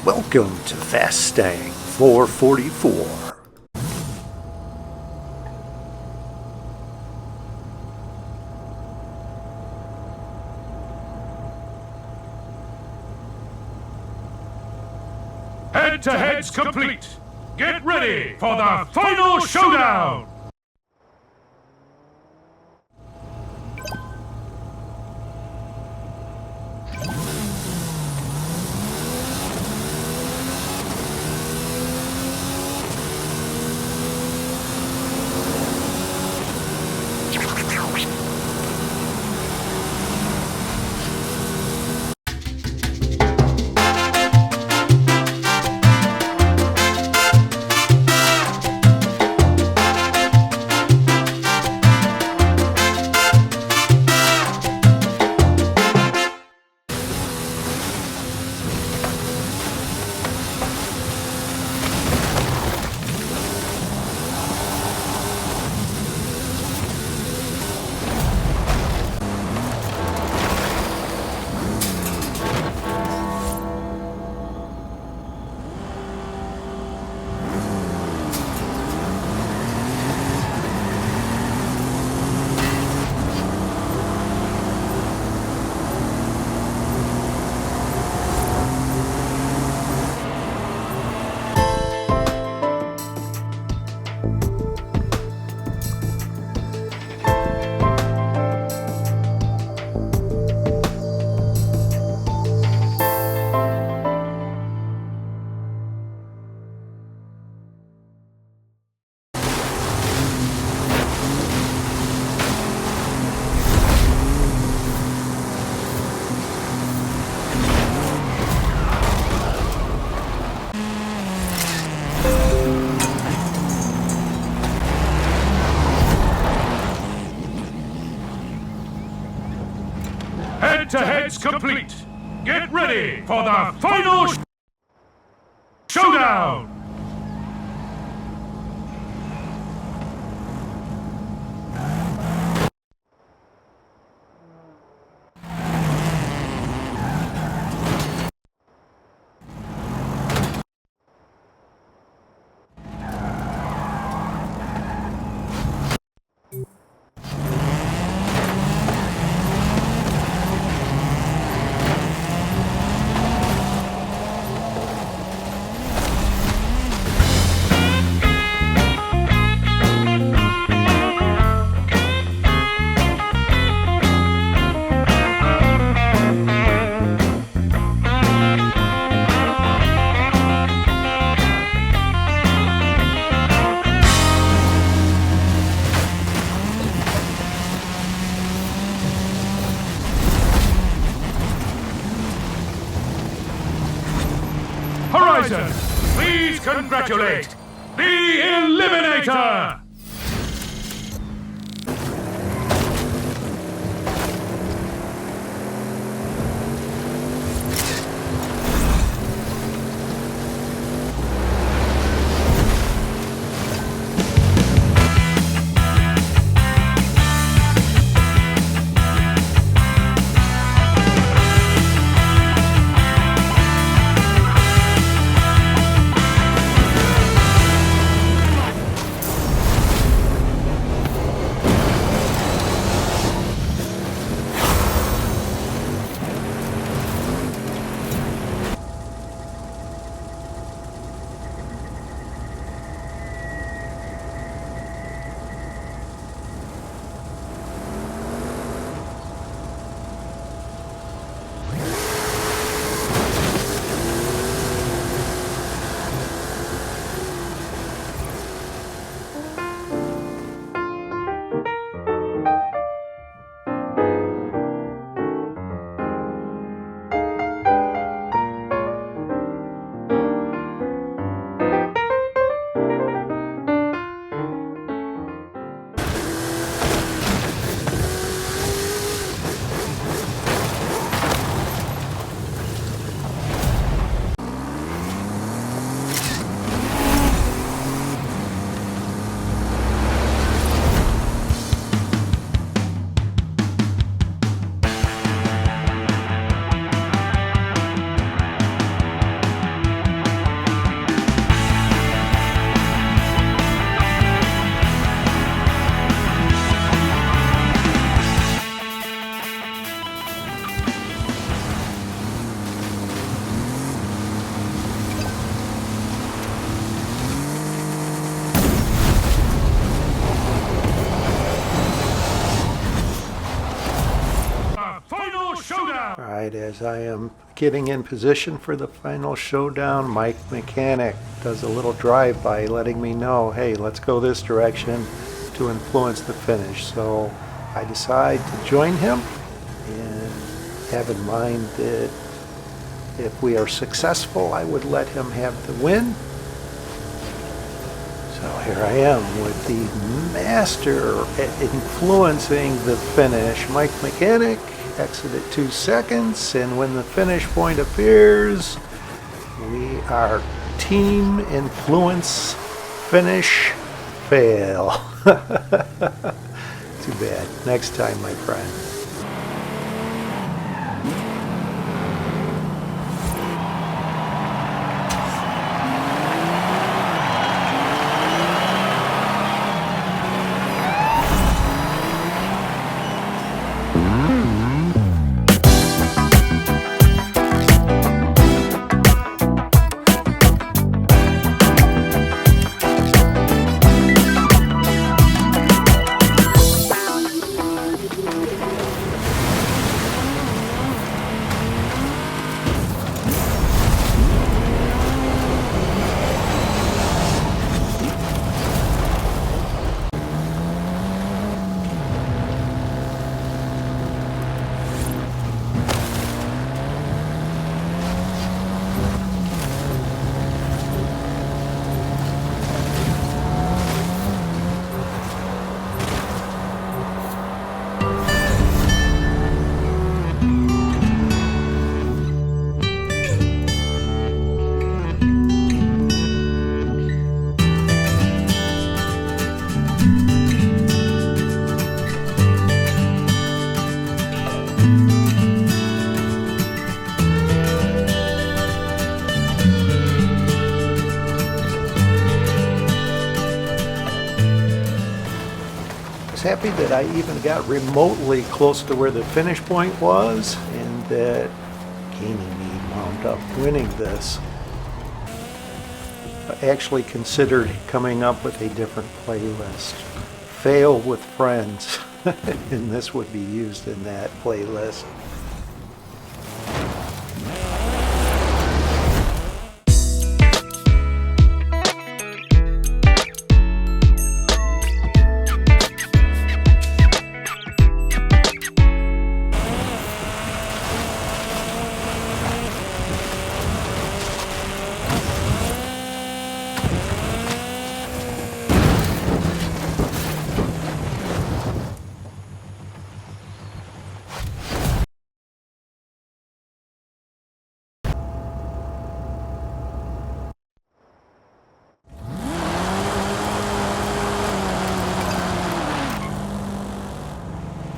Welcome to Fastang 444. Head-to-heads complete. Get ready for the final showdown! Head-to-heads complete. Get ready for the final showdown! Horizon, please congratulate the Eliminator! showdown! Alright, as I am getting in position for the final showdown, Mike Mechanic does a little drive-by letting me know, hey, let's go this direction to influence the finish. So I decide to join him and have in mind that if we are successful, I would let him have the win. So here I am with the master at influencing the finish, Mike Mechanic. Exit at 2 seconds, and when the finish point appears, we are team influence finish fail. Too bad. Next time, my friend. Happy that I even got remotely close to where the finish point was, and that Ganymede wound up winning this. I actually considered coming up with a different playlist. Fail with friends, and this would be used in that playlist.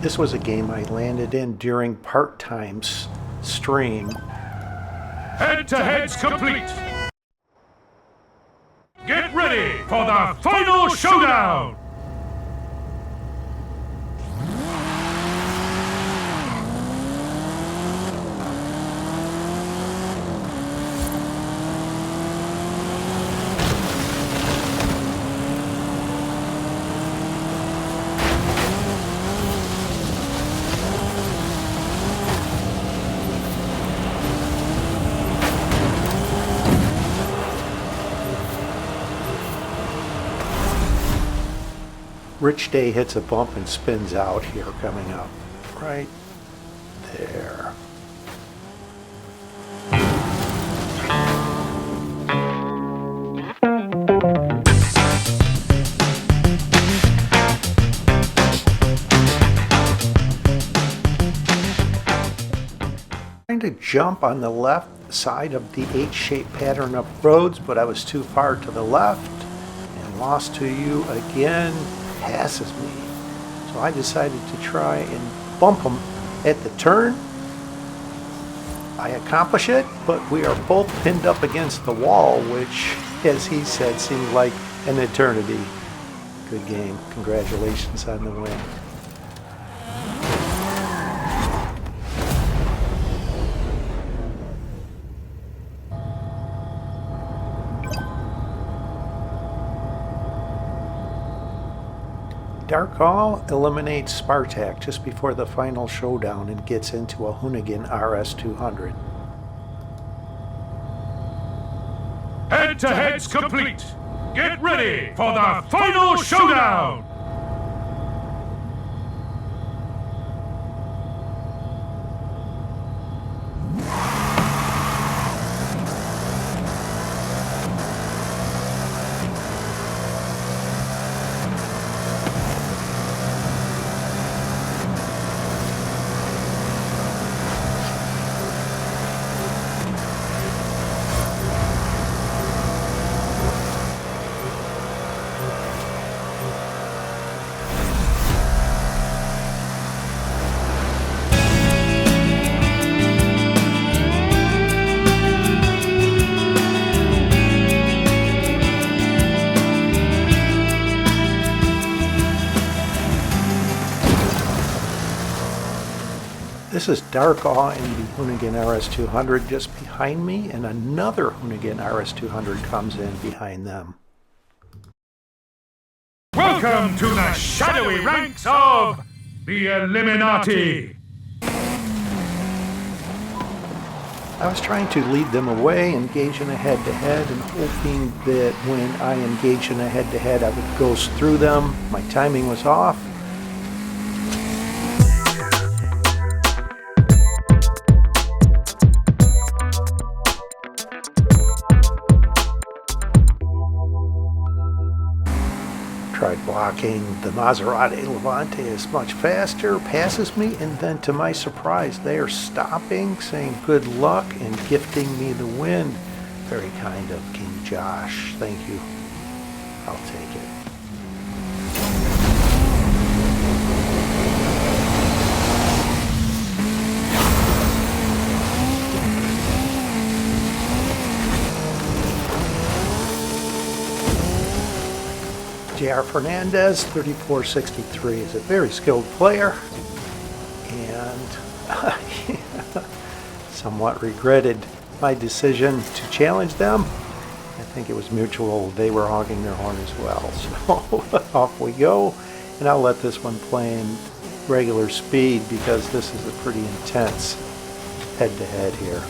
This was a game I landed in during part-time's stream. Head-to-head's complete! Get ready for the final showdown! Rich Day hits a bump and spins out here coming up. Right there. Trying to jump on the left side of the H-shaped pattern of roads, but I was too far to the left and lost to you again. Passes me. So I decided to try and bump him at the turn. I accomplish it, but we are both pinned up against the wall, which, as he said, seemed like an eternity. Good game. Congratulations on the win. Darkall eliminates Spartak just before the final showdown and gets into a Hoonigan RS-200. Head-to-head's complete. Get ready for the final showdown! This is Darkall in the Hoonigan RS-200 just behind me, and another Hoonigan RS-200 comes in behind them. Welcome to the shadowy ranks of the Illuminati! I was trying to lead them away, engage in a head-to-head, and hoping that when I engaged in a head-to-head I would ghost through them. My timing was off. Tried blocking. The Maserati Levante is much faster, passes me, and then to my surprise they are stopping, saying good luck and gifting me the win. Very kind of King Josh. Thank you. I'll take it. J.R. Fernandez, 3463, is a very skilled player, and somewhat regretted my decision to challenge them. I think it was mutual. They were hogging their horn as well. So off we go, and I'll let this one play in regular speed because this is a pretty intense head-to-head here.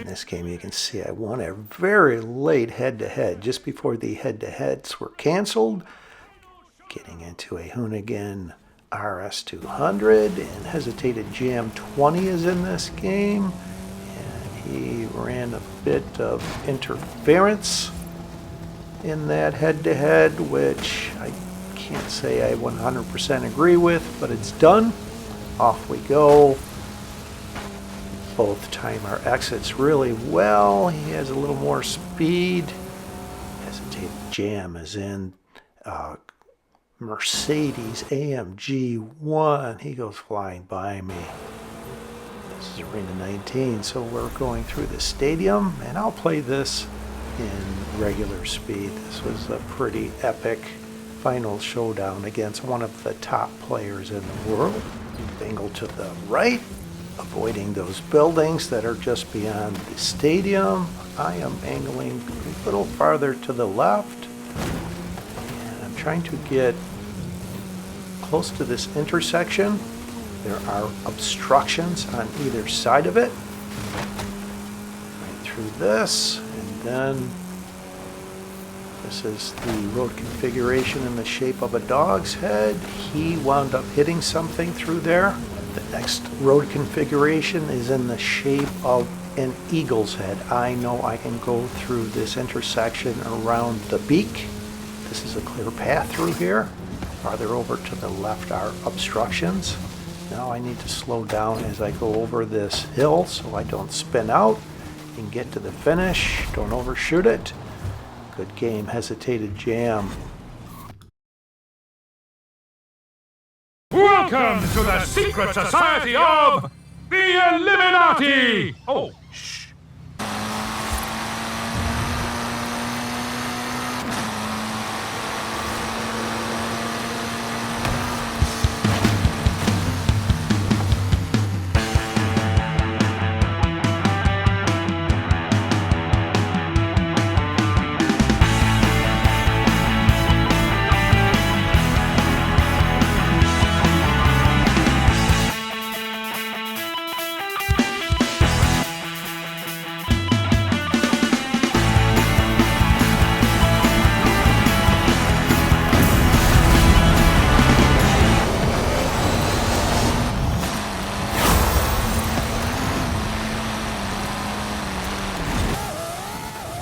This game you can see I won a very late head-to-head just before the head-to-heads were canceled, getting into a Hoonigan RS-200, and Hesitated Jam 20 is in this game, and he ran a bit of interference in that head-to-head, which I can't say I 100% agree with, but it's done. Off we go. Both time our exits really well. He has a little more speed. Hesitated Jam is in Mercedes AMG 1. He goes flying by me. This is Arena 19, so we're going through the stadium, and I'll play this in regular speed. This was a pretty epic final showdown against one of the top players in the world. Angle to the right, avoiding those buildings that are just beyond the stadium. I am angling a little farther to the left, and I'm trying to get close to this intersection. There are obstructions on either side of it. Right through this, and then this is the road configuration in the shape of a dog's head. He wound up hitting something through there. The next road configuration is in the shape of an eagle's head. I know I can go through this intersection around the beak. This is a clear path through here. Farther over to the left are obstructions. Now I need to slow down as I go over this hill so I don't spin out and get to the finish. Don't overshoot it. Good game, hesitated jam. Welcome to the secret society of the Illuminati! Oh, shh.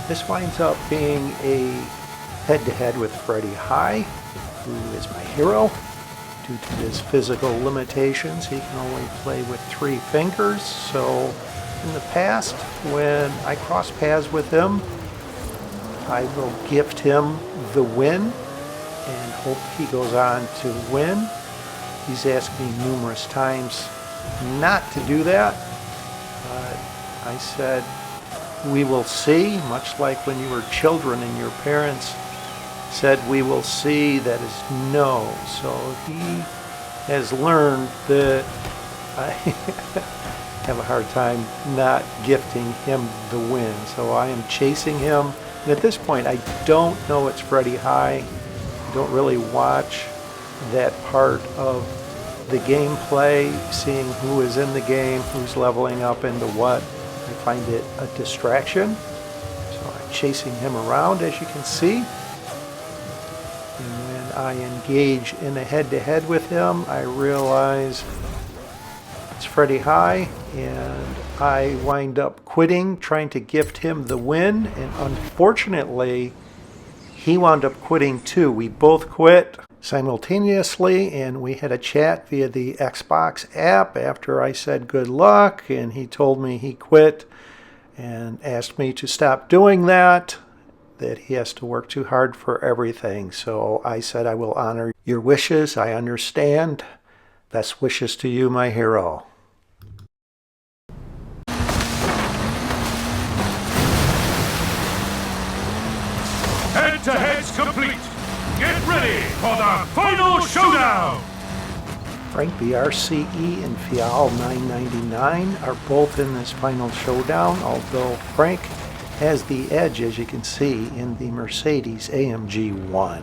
This winds up being a head-to-head with Freddy High, who is my hero. Due to his physical limitations, he can only play with 3 fingers. So in the past, when I cross paths with him, I will gift him the win and hope he goes on to win. He's asked me numerous times not to do that, but I said, we will see, much like when you were children and your parents said, we will see, that is no. So he has learned that I have a hard time not gifting him the win. So I am chasing him. And at this point, I don't know it's Freddy High. I don't really watch that part of the gameplay, seeing who is in the game, who's leveling up into what. I find it a distraction, so I'm chasing him around, as you can see. And when I engage in a head-to-head with him, I realize it's Freddy High, and I wind up quitting, trying to gift him the win, and unfortunately, he wound up quitting too. We both quit simultaneously, and we had a chat via the Xbox app after I said good luck, and he told me he quit and asked me to stop doing that he has to work too hard for everything. So I said, I will honor your wishes. I understand. Best wishes to you, my hero. Head-to-head's complete. Get ready for the final showdown! Frank BRCE and Fial 999 are both in this final showdown, although Frank has the edge, as you can see, in the Mercedes AMG 1.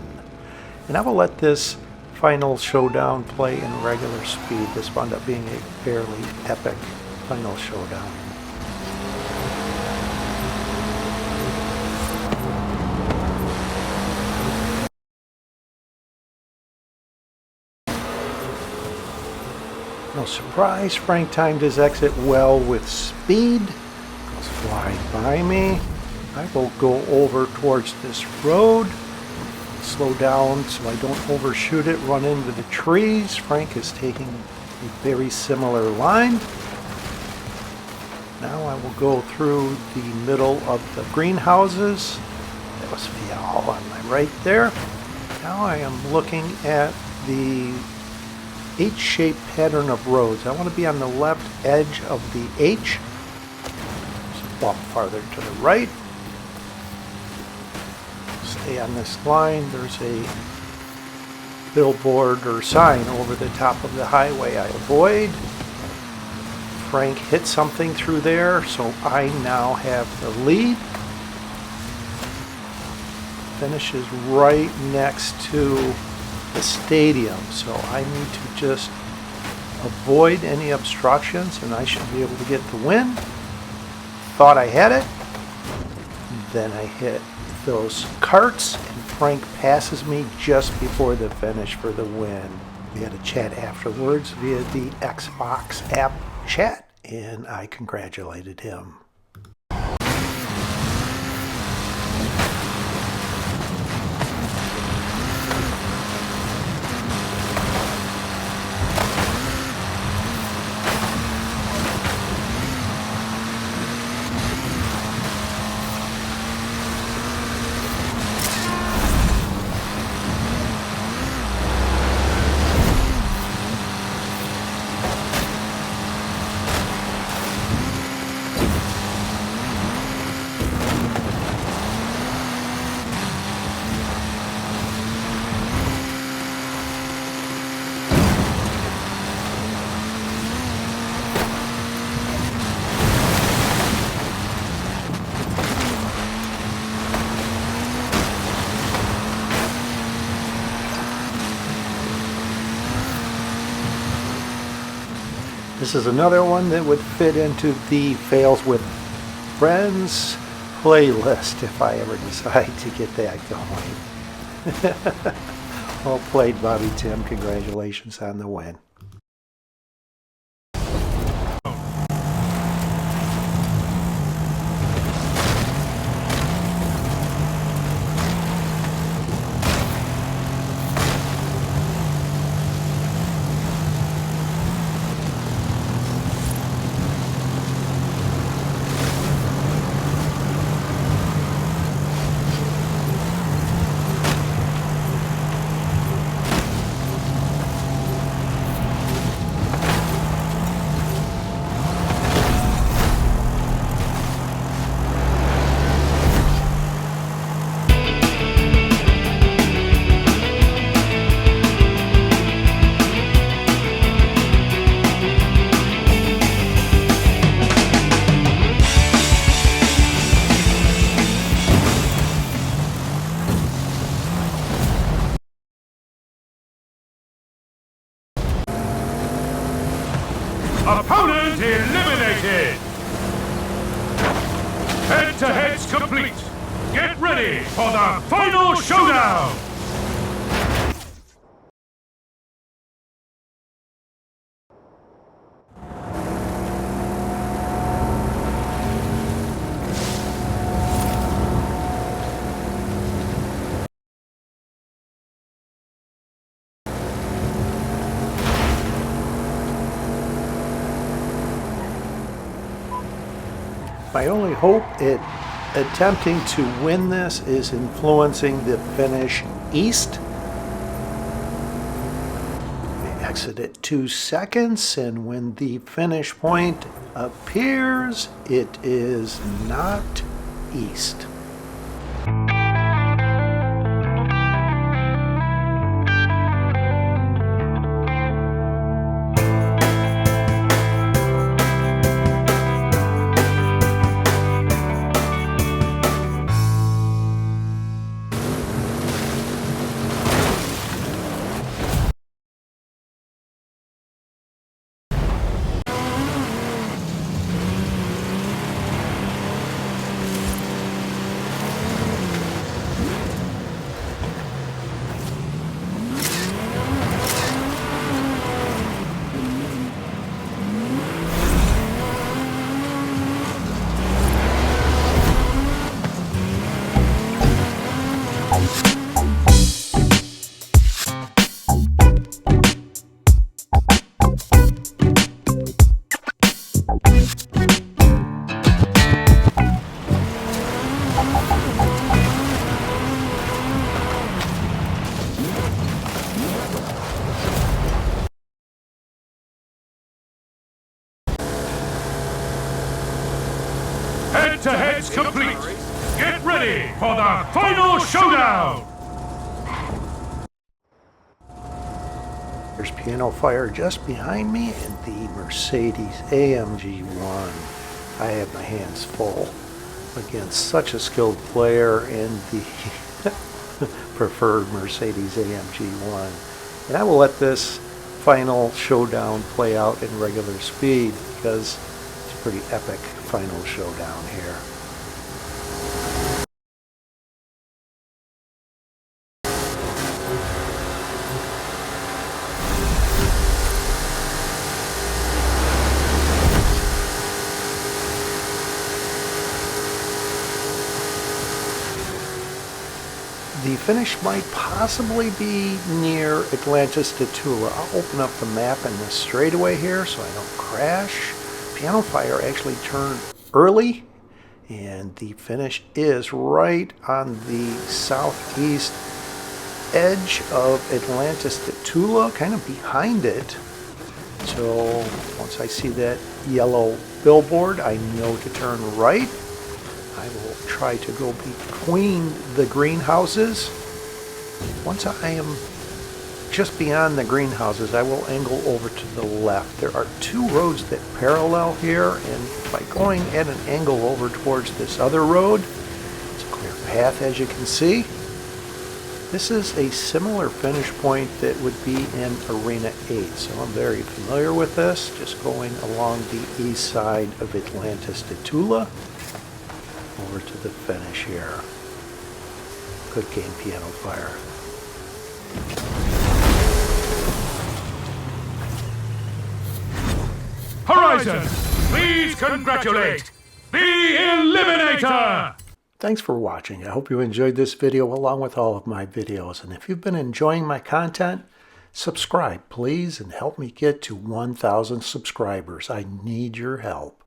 And I will let this final showdown play in regular speed. This wound up being a fairly epic final showdown. No surprise, Frank timed his exit well with speed. Goes flying by me. I will go over towards this road. Slow down so I don't overshoot it, run into the trees. Frank is taking a very similar line. Now I will go through the middle of the greenhouses. That was Fial on my right there. Now I am looking at the H-shaped pattern of roads. I want to be on the left edge of the H. Just walk farther to the right. Stay on this line. There's a billboard or sign over the top of the highway I avoid. Frank hit something through there, so I now have the lead. Finish is right next to the stadium, so I need to just avoid any obstructions and I should be able to get the win. Thought I had it, then I hit those carts and Frank passes me just before the finish for the win. We had a chat afterwards via the Xbox app chat, and I congratulated him. This is another one that would fit into the Fails with Friends playlist if I ever decide to get that going. Well played, Bobby Tim. Congratulations on the win. Opponent eliminated! Head-to-head's complete! Get ready for the final showdown! My only hope at attempting to win this is influencing the finish east. We exit at 2 seconds, and when the finish point appears, it is not east. Head-to-head's complete! Get ready for the final showdown! There's Piano Fire just behind me and the Mercedes AMG 1. I have my hands full against such a skilled player in the preferred Mercedes AMG 1. And I will let this final showdown play out in regular speed because it's a pretty epic final showdown here. The finish might possibly be near Atlantis de Tula. I'll open up the map in the straightaway here so I don't crash. Piano Fire actually turned early, and the finish is right on the southeast edge of Atlantis de Tula, kind of behind it. So once I see that yellow billboard, I know to turn right. I will try to go between the greenhouses. Once I am just beyond the greenhouses, I will angle over to the left. There are two roads that parallel here, and by going at an angle over towards this other road, it's a clear path, as you can see. This is a similar finish point that would be in Arena 8, so I'm very familiar with this, just going along the east side of Atlantis de Tula over to the finish here. Good game, Piano Fire. Horizon, please congratulate the Eliminator! Thanks for watching. I hope you enjoyed this video along with all of my videos. And if you've been enjoying my content, subscribe please and help me get to 1,000 subscribers. I need your help.